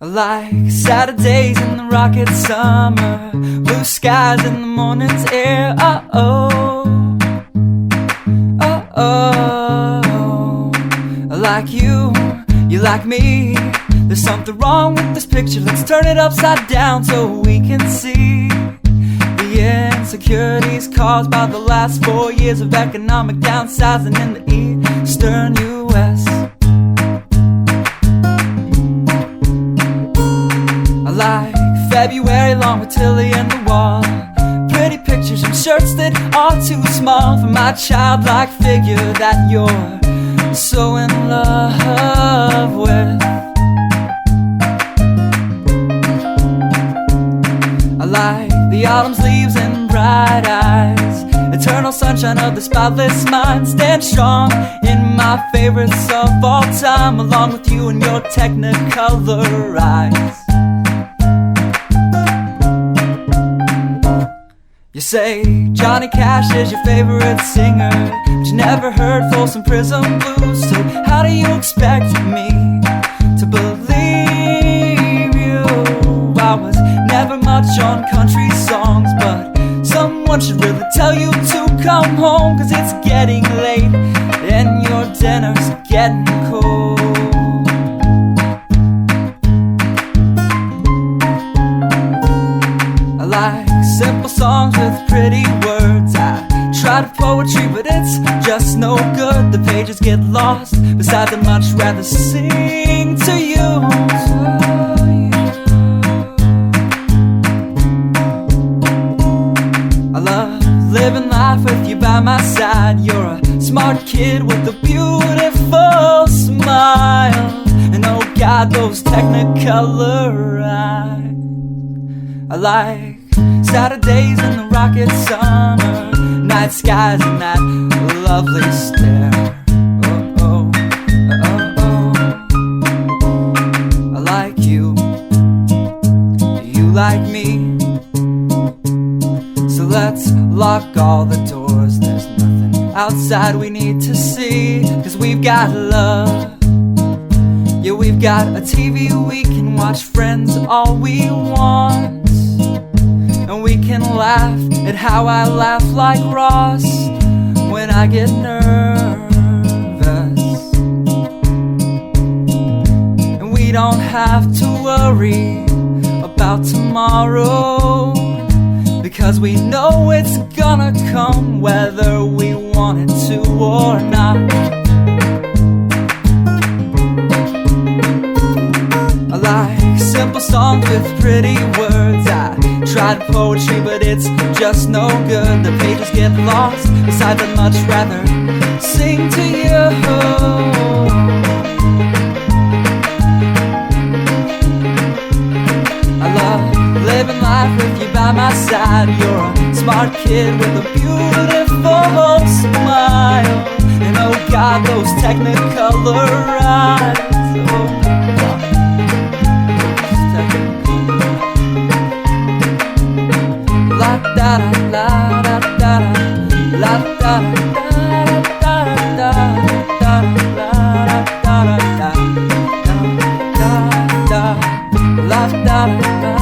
Like Saturdays in the rocket summer, blue skies in the morning's air. Oh, oh, oh. Like you like me. There's something wrong with this picture. Let's turn it upside down so we can see the insecurities caused by the last 4 years of economic downsizing in the eastern U.S. Like February long with Tilly and the wall, pretty pictures and shirts that are too small for my childlike figure that you're so in love with. I like the autumn's leaves and bright eyes, eternal sunshine of the spotless mind. Stand strong in my favorites of all time, along with you and your technicolor eyes. You say Johnny Cash is your favorite singer, but you never heard Folsom Prison Blues. So how do you expect me to believe you? I was never much on country songs, but someone should really tell you to come home, 'cause it's getting late and your dinner's getting cold. I like simple songs with pretty words. I tried poetry, but it's just no good. The pages get lost. Besides, I'd much rather sing to you. I love living life with you by my side. You're a smart kid with a beautiful smile, and oh God, those technicolor eyes. I like Saturdays in the rocket summer, night skies and that lovely stare. Oh, oh, oh, oh. I like you, you like me. So let's lock all the doors. There's nothing outside we need to see, 'cause we've got love. Yeah, we've got a TV we can watch, Friends all we want. And we can laugh at how I laugh like Ross when I get nervous. And we don't have to worry about tomorrow, because we know it's gonna come whether we want it to or not. I like simple songs with pretty words. I tried poetry, but it's just no good. The pages get lost. Besides, I'd much rather sing to you. I love living life with you by my side. You're a smart kid with a beautiful smile, and oh God, those technicolor eyes. Oh God. La da da da da la da da da da la da da da da da da la da da.